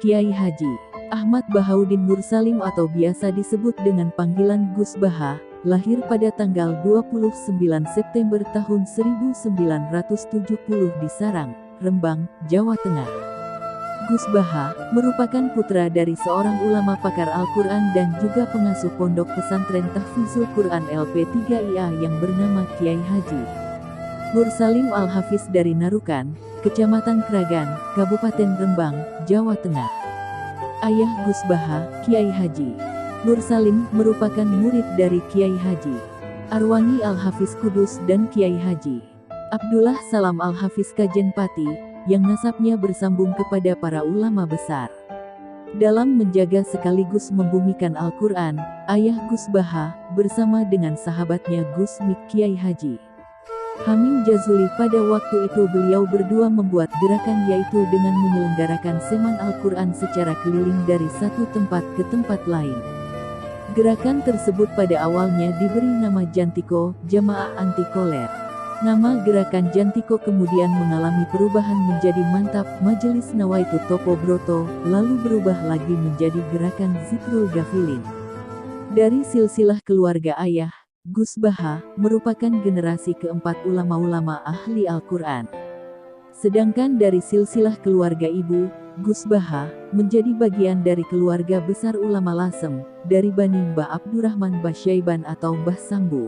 Kiai Haji Ahmad Bahaudin Nursalim atau biasa disebut dengan panggilan Gus Baha, lahir pada tanggal 29 September tahun 1970 di Sarang, Rembang, Jawa Tengah. Gus Baha merupakan putra dari seorang ulama pakar Al-Quran dan juga pengasuh pondok pesantren Tahfizul Quran LP3IA yang bernama Kiai Haji Nursalim Al-Hafiz dari Narukan, Kecamatan Kragan, Kabupaten Rembang, Jawa Tengah. Ayah Gus Baha, Kiai Haji Nursalim, merupakan murid dari Kiai Haji Arwani Al-Hafiz Kudus dan Kiai Haji Abdullah Salam Al-Hafiz Kajenpati, yang nasabnya bersambung kepada para ulama besar. Dalam menjaga sekaligus membumikan Al-Quran, ayah Gus Baha, bersama dengan sahabatnya Gus Mik Kiai Haji Hamim Jazuli, pada waktu itu beliau berdua membuat gerakan yaitu dengan menyelenggarakan seman Al-Quran secara keliling dari satu tempat ke tempat lain. Gerakan tersebut pada awalnya diberi nama Jantiko, Jamaah Anti Koler. Nama gerakan Jantiko kemudian mengalami perubahan menjadi Mantap, Majelis Nawaitu Topo Broto, lalu berubah lagi menjadi gerakan Zikrul Gafilin. Dari silsilah keluarga ayah, Gus Baha merupakan generasi keempat ulama-ulama ahli Al-Quran. Sedangkan dari silsilah keluarga ibu, Gus Baha menjadi bagian dari keluarga besar ulama Lasem, dari Bani Mbah Abdurrahman Basyaiban atau Mbah Sambu.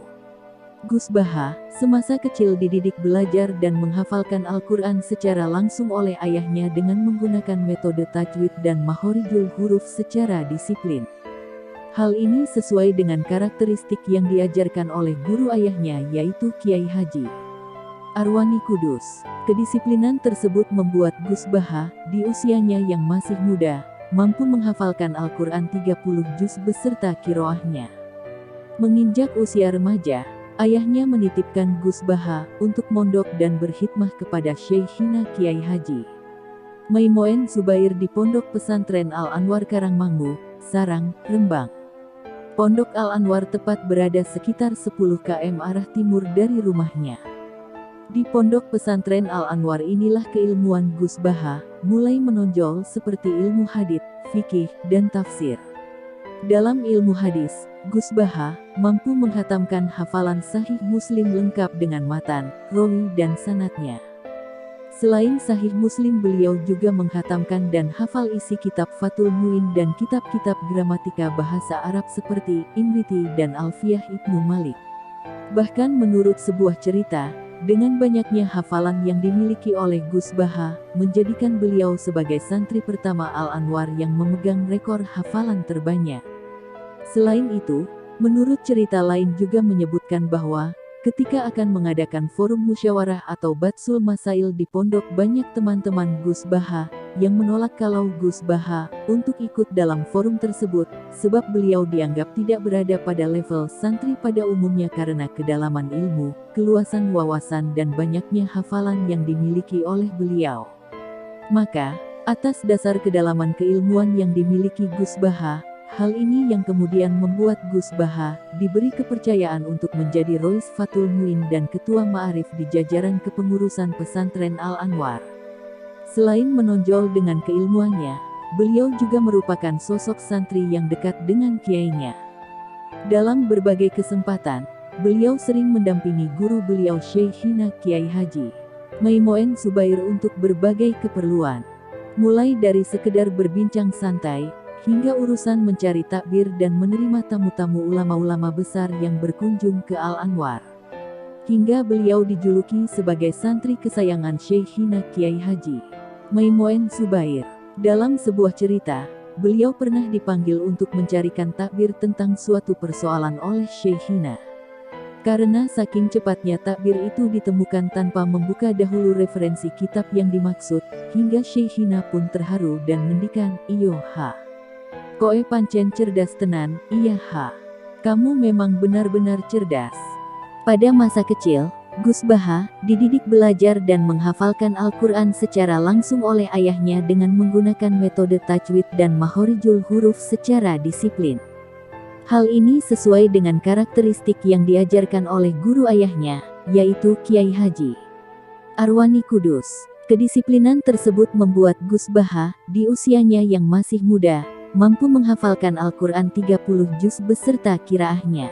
Gus Baha semasa kecil dididik belajar dan menghafalkan Al-Quran secara langsung oleh ayahnya dengan menggunakan metode tajwid dan makhorijul huruf secara disiplin. Hal ini sesuai dengan karakteristik yang diajarkan oleh guru ayahnya yaitu Kiai Haji Arwani Kudus. Kedisiplinan tersebut membuat Gus Baha, di usianya yang masih muda, mampu menghafalkan Al-Quran 30 juz beserta qiraahnya. Menginjak usia remaja, ayahnya menitipkan Gus Baha untuk mondok dan berkhidmah kepada Syekhina Kiai Haji Maimoen Zubair di Pondok Pesantren Al-Anwar Karangmangu, Sarang, Rembang. Pondok Al-Anwar tepat berada sekitar 10 km arah timur dari rumahnya. Di Pondok Pesantren Al-Anwar inilah keilmuan Gus Baha mulai menonjol seperti ilmu hadits, fikih, dan tafsir. Dalam ilmu hadis, Gus Baha mampu menghatamkan hafalan Sahih Muslim lengkap dengan matan, rawi dan sanadnya. Selain Sahih Muslim, beliau juga menghatamkan dan hafal isi kitab Fathul Muin dan kitab-kitab gramatika bahasa Arab seperti Imriti dan Alfiyah Ibnu Malik. Bahkan menurut sebuah cerita, dengan banyaknya hafalan yang dimiliki oleh Gus Baha, menjadikan beliau sebagai santri pertama Al-Anwar yang memegang rekor hafalan terbanyak. Selain itu, menurut cerita lain juga menyebutkan bahwa ketika akan mengadakan forum musyawarah atau batsul masail di pondok, banyak teman-teman Gus Baha yang menolak kalau Gus Baha untuk ikut dalam forum tersebut, sebab beliau dianggap tidak berada pada level santri pada umumnya karena kedalaman ilmu, keluasan wawasan dan banyaknya hafalan yang dimiliki oleh beliau. Maka, atas dasar kedalaman keilmuan yang dimiliki Gus Baha, hal ini yang kemudian membuat Gus Baha diberi kepercayaan untuk menjadi Rois Fathul Muin dan Ketua Ma'arif di jajaran kepengurusan pesantren Al-Anwar. Selain menonjol dengan keilmuannya, beliau juga merupakan sosok santri yang dekat dengan kiainya. Dalam berbagai kesempatan, beliau sering mendampingi guru beliau Syekhina Kiai Haji Maimoen Zubair untuk berbagai keperluan. Mulai dari sekedar berbincang santai, hingga urusan mencari takbir dan menerima tamu-tamu ulama-ulama besar yang berkunjung ke Al-Anwar. Hingga beliau dijuluki sebagai santri kesayangan Syekhina Kiai Haji Maimoen Zubair. Dalam sebuah cerita, beliau pernah dipanggil untuk mencarikan takbir tentang suatu persoalan oleh Syekhina. Karena saking cepatnya takbir itu ditemukan tanpa membuka dahulu referensi kitab yang dimaksud, hingga Syekhina pun terharu dan mendikan, "Iyo ha. Koe pancen cerdas tenan, iya ha. Kamu memang benar-benar cerdas." Pada masa kecil, Gus Baha dididik belajar dan menghafalkan Al-Quran secara langsung oleh ayahnya dengan menggunakan metode tajwid dan makhorijul huruf secara disiplin. Hal ini sesuai dengan karakteristik yang diajarkan oleh guru ayahnya, yaitu Kiai Haji Arwani Kudus. Kedisiplinan tersebut membuat Gus Baha, di usianya yang masih muda, mampu menghafalkan Al-Quran 30 juz beserta qiraahnya.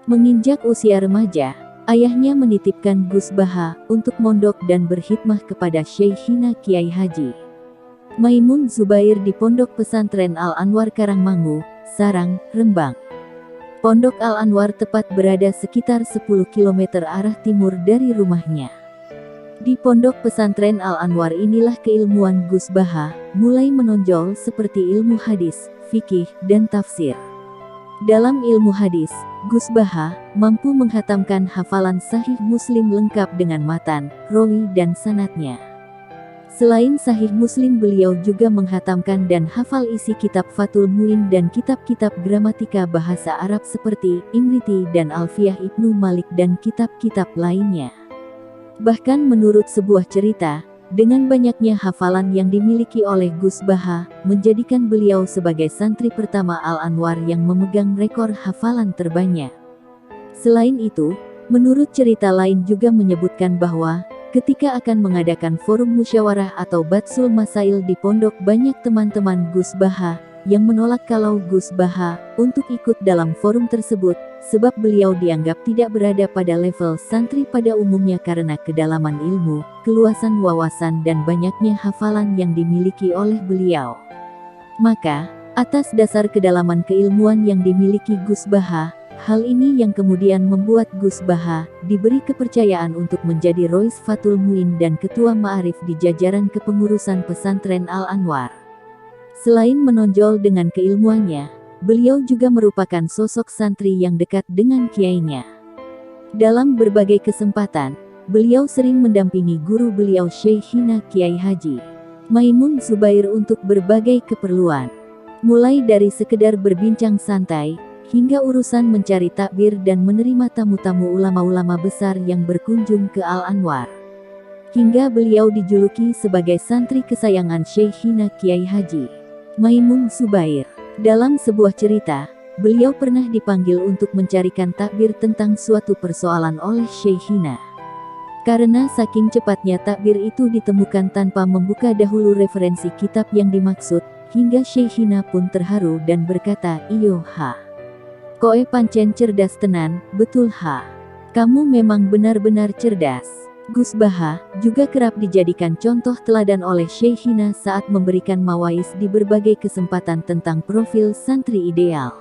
Menginjak usia remaja, ayahnya menitipkan Gus Baha untuk mondok dan berkhidmah kepada Syekhina Kiai Haji Maimun Zubair di Pondok Pesantren Al-Anwar Karangmangu, Sarang, Rembang. Pondok Al-Anwar tepat berada sekitar 10 km arah timur dari rumahnya. Di Pondok Pesantren Al-Anwar inilah keilmuan Gus Baha mulai menonjol seperti ilmu hadis, fikih, dan tafsir. Dalam ilmu hadis, Gus Baha mampu menghatamkan hafalan Sahih Muslim lengkap dengan matan, rawi dan sanadnya. Selain Sahih Muslim, beliau juga menghatamkan dan hafal isi kitab Fathul Muin dan kitab-kitab gramatika bahasa Arab seperti Imriti dan Alfiyah Ibnu Malik dan kitab-kitab lainnya. Bahkan menurut sebuah cerita, dengan banyaknya hafalan yang dimiliki oleh Gus Baha, menjadikan beliau sebagai santri pertama Al-Anwar yang memegang rekor hafalan terbanyak. Selain itu, menurut cerita lain juga menyebutkan bahwa, ketika akan mengadakan forum musyawarah atau Batsul Masail di pondok, banyak teman-teman Gus Baha yang menolak kalau Gus Baha untuk ikut dalam forum tersebut, sebab beliau dianggap tidak berada pada level santri pada umumnya karena kedalaman ilmu, keluasan wawasan dan banyaknya hafalan yang dimiliki oleh beliau. Maka, atas dasar kedalaman keilmuan yang dimiliki Gus Baha, hal ini yang kemudian membuat Gus Baha diberi kepercayaan untuk menjadi Rois Fathul Muin dan Ketua Ma'arif di jajaran kepengurusan pesantren Al-Anwar. Selain menonjol dengan keilmuannya, beliau juga merupakan sosok santri yang dekat dengan kiainya. Dalam berbagai kesempatan, beliau sering mendampingi guru beliau Syekhina Kiai Haji Maimun Zubair untuk berbagai keperluan. Mulai dari sekedar berbincang santai, hingga urusan mencari takbir dan menerima tamu-tamu ulama-ulama besar yang berkunjung ke Al-Anwar. Hingga beliau dijuluki sebagai santri kesayangan Syekhina Kiai Haji Maimun Zubair. Dalam sebuah cerita, beliau pernah dipanggil untuk mencarikan takbir tentang suatu persoalan oleh Syekhina. Karena saking cepatnya takbir itu ditemukan tanpa membuka dahulu referensi kitab yang dimaksud, hingga Syekhina pun terharu dan berkata, "Iyo ha. Koe pancen cerdas tenan, betul ha. Kamu memang benar-benar cerdas." Gus Baha juga kerap dijadikan contoh teladan oleh Syekhina saat memberikan mawais di berbagai kesempatan tentang profil santri ideal.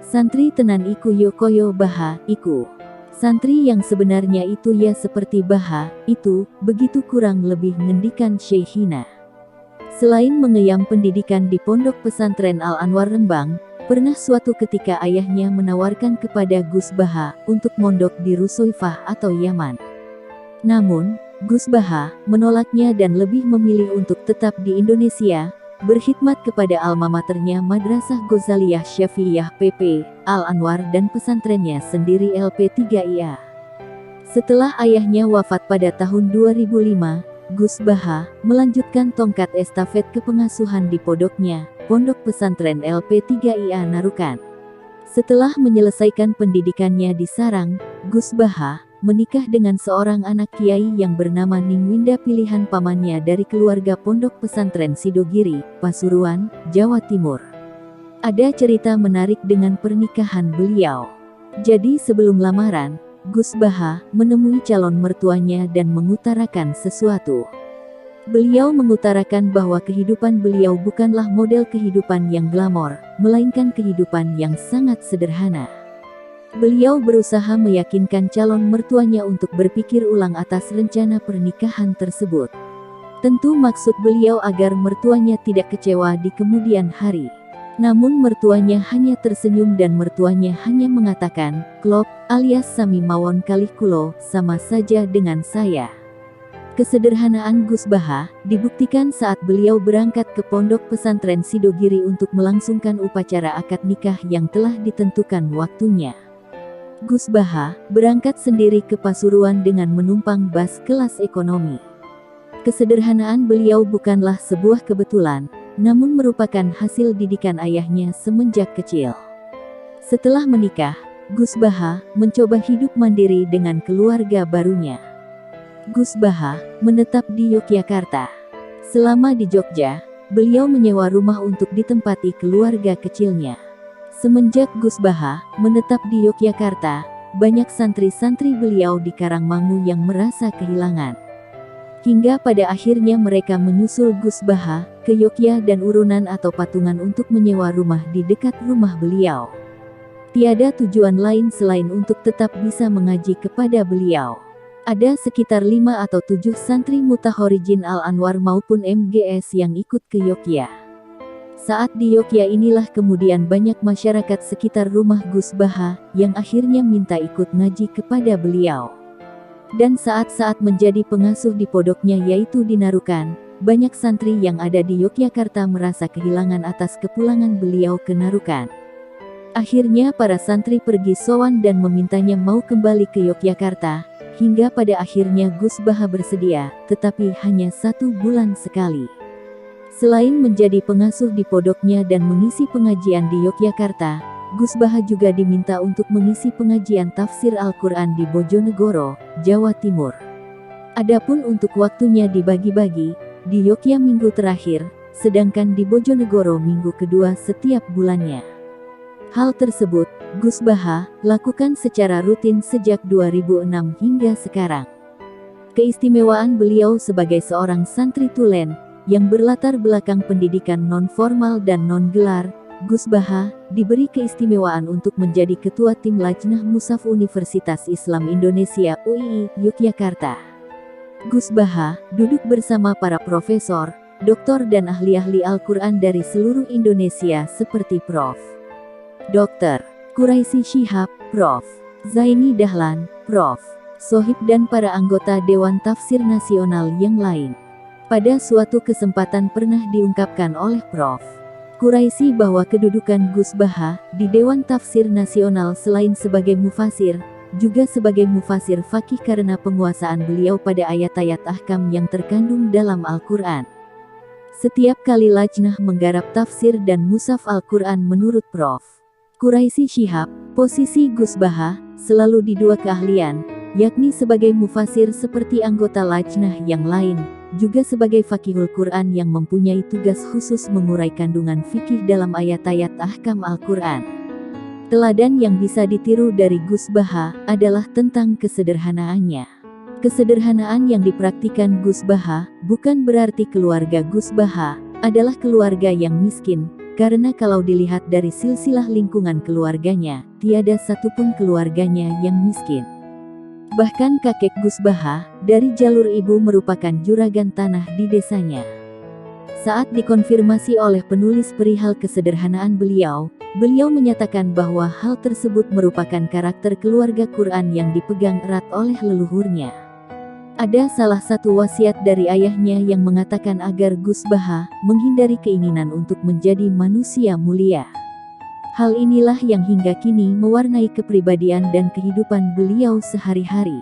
Santri tenan iku yo koyo Baha iku. Santri yang sebenarnya itu ya seperti Baha itu, begitu kurang lebih ngendikan Syekhina. Selain mengeyam pendidikan di Pondok Pesantren Al-Anwar Rembang, pernah suatu ketika ayahnya menawarkan kepada Gus Baha untuk mondok di Rusoifah atau Yaman. Namun, Gus Baha menolaknya dan lebih memilih untuk tetap di Indonesia, berkhidmat kepada alma maternya Madrasah Ghazaliyah Syafi'iyah PP, Al-Anwar dan pesantrennya sendiri LP3IA. Setelah ayahnya wafat pada tahun 2005, Gus Baha melanjutkan tongkat estafet kepengasuhan di pondoknya, Pondok Pesantren LP3IA Narukan. Setelah menyelesaikan pendidikannya di Sarang, Gus Baha menikah dengan seorang anak kiai yang bernama Ningwinda, pilihan pamannya dari keluarga Pondok Pesantren Sidogiri, Pasuruan, Jawa Timur. Ada cerita menarik dengan pernikahan beliau. Jadi sebelum lamaran, Gus Baha menemui calon mertuanya dan mengutarakan sesuatu. Beliau mengutarakan bahwa kehidupan beliau bukanlah model kehidupan yang glamor, melainkan kehidupan yang sangat sederhana. Beliau berusaha meyakinkan calon mertuanya untuk berpikir ulang atas rencana pernikahan tersebut. Tentu maksud beliau agar mertuanya tidak kecewa di kemudian hari. Namun mertuanya hanya tersenyum dan mertuanya hanya mengatakan, "Klop, alias sami mawon kalih kulo, sama saja dengan saya." Kesederhanaan Gus Baha dibuktikan saat beliau berangkat ke Pondok Pesantren Sidogiri untuk melangsungkan upacara akad nikah yang telah ditentukan waktunya. Gus Baha berangkat sendiri ke Pasuruan dengan menumpang bus kelas ekonomi. Kesederhanaan beliau bukanlah sebuah kebetulan, namun merupakan hasil didikan ayahnya semenjak kecil. Setelah menikah, Gus Baha mencoba hidup mandiri dengan keluarga barunya. Gus Baha menetap di Yogyakarta. Selama di Jogja, beliau menyewa rumah untuk ditempati keluarga kecilnya. Semenjak Gus Baha menetap di Yogyakarta, banyak santri-santri beliau di Karangmangu yang merasa kehilangan. Hingga pada akhirnya mereka menyusul Gus Baha ke Yogyakarta dan urunan atau patungan untuk menyewa rumah di dekat rumah beliau. Tiada tujuan lain selain untuk tetap bisa mengaji kepada beliau. Ada sekitar 5 atau 7 santri Mutahorijin Al-Anwar maupun MGS yang ikut ke Yogyakarta. Saat di Yogyakarta inilah kemudian banyak masyarakat sekitar rumah Gus Baha yang akhirnya minta ikut ngaji kepada beliau. Dan saat-saat menjadi pengasuh di pondoknya yaitu di Narukan, banyak santri yang ada di Yogyakarta merasa kehilangan atas kepulangan beliau ke Narukan. Akhirnya para santri pergi sowan dan memintanya mau kembali ke Yogyakarta. Hingga pada akhirnya Gus Baha bersedia, tetapi hanya 1 bulan sekali. Selain menjadi pengasuh di pondoknya dan mengisi pengajian di Yogyakarta, Gus Baha juga diminta untuk mengisi pengajian tafsir Al-Quran di Bojonegoro, Jawa Timur. Adapun untuk waktunya dibagi-bagi, di Yogyakarta minggu terakhir, sedangkan di Bojonegoro minggu kedua setiap bulannya. Hal tersebut, Gus Baha lakukan secara rutin sejak 2006 hingga sekarang. Keistimewaan beliau sebagai seorang santri tulen, yang berlatar belakang pendidikan non-formal dan non-gelar, Gus Baha diberi keistimewaan untuk menjadi Ketua Tim Lajnah Mushaf Universitas Islam Indonesia UII, Yogyakarta. Gus Baha duduk bersama para profesor, doktor dan ahli-ahli Al-Quran dari seluruh Indonesia seperti Prof. Dr. Quraisy Shihab, Prof. Zaini Dahlan, Prof. Sohib dan para anggota Dewan Tafsir Nasional yang lain. Pada suatu kesempatan pernah diungkapkan oleh Prof. Quraisy bahwa kedudukan Gus Baha di Dewan Tafsir Nasional selain sebagai mufasir, juga sebagai mufasir fakih karena penguasaan beliau pada ayat-ayat ahkam yang terkandung dalam Al-Quran. Setiap kali lajnah menggarap tafsir dan mushaf Al-Quran menurut Prof. Quraisy Shihab, posisi Gus Baha selalu di 2 keahlian, yakni sebagai mufasir seperti anggota lajnah yang lain, juga sebagai fakihul Quran yang mempunyai tugas khusus mengurai kandungan fikih dalam ayat-ayat ahkam Al-Quran. Teladan yang bisa ditiru dari Gus Baha adalah tentang kesederhanaannya. Kesederhanaan yang dipraktikan Gus Baha bukan berarti keluarga Gus Baha adalah keluarga yang miskin, karena kalau dilihat dari silsilah lingkungan keluarganya, tiada satupun keluarganya yang miskin. Bahkan kakek Gus Baha dari jalur ibu merupakan juragan tanah di desanya. Saat dikonfirmasi oleh penulis perihal kesederhanaan beliau menyatakan bahwa hal tersebut merupakan karakter keluarga Quran yang dipegang erat oleh leluhurnya. Ada salah satu wasiat dari ayahnya yang mengatakan agar Gus Baha menghindari keinginan untuk menjadi manusia mulia. Hal inilah yang hingga kini mewarnai kepribadian dan kehidupan beliau sehari-hari.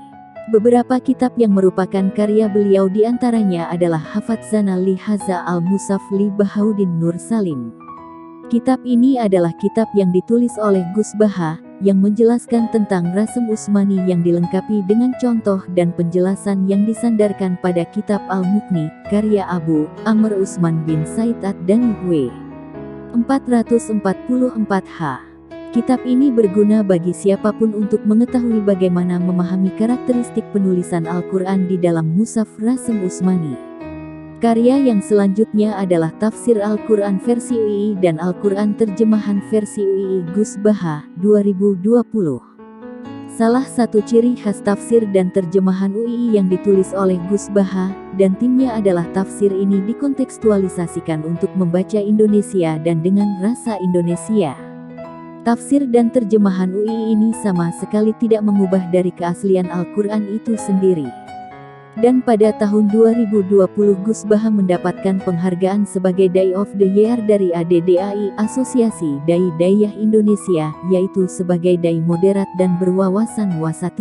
Beberapa kitab yang merupakan karya beliau diantaranya adalah Hafadzana li Haza al-Mushaf li Bahauddin Nur Salim. Kitab ini adalah kitab yang ditulis oleh Gus Baha, yang menjelaskan tentang Rasem Usmani yang dilengkapi dengan contoh dan penjelasan yang disandarkan pada kitab Al-Mughni, karya Abu Amr Usman bin Said ad-Dani W. 444h. Kitab ini berguna bagi siapapun untuk mengetahui bagaimana memahami karakteristik penulisan Al-Quran di dalam Mushaf Rasem Usmani. Karya yang selanjutnya adalah Tafsir Al-Quran versi UII dan Al-Quran terjemahan versi UII Gus Baha, 2020. Salah satu ciri khas tafsir dan terjemahan UII yang ditulis oleh Gus Baha dan timnya adalah tafsir ini dikontekstualisasikan untuk membaca Indonesia dan dengan rasa Indonesia. Tafsir dan terjemahan UII ini sama sekali tidak mengubah dari keaslian Al-Quran itu sendiri. Dan pada tahun 2020 Gus Baha mendapatkan penghargaan sebagai Dai of the Year dari ADDAI, Asosiasi Dai Daiyah Indonesia, yaitu sebagai Dai Moderat dan Berwawasan Wasatiyah.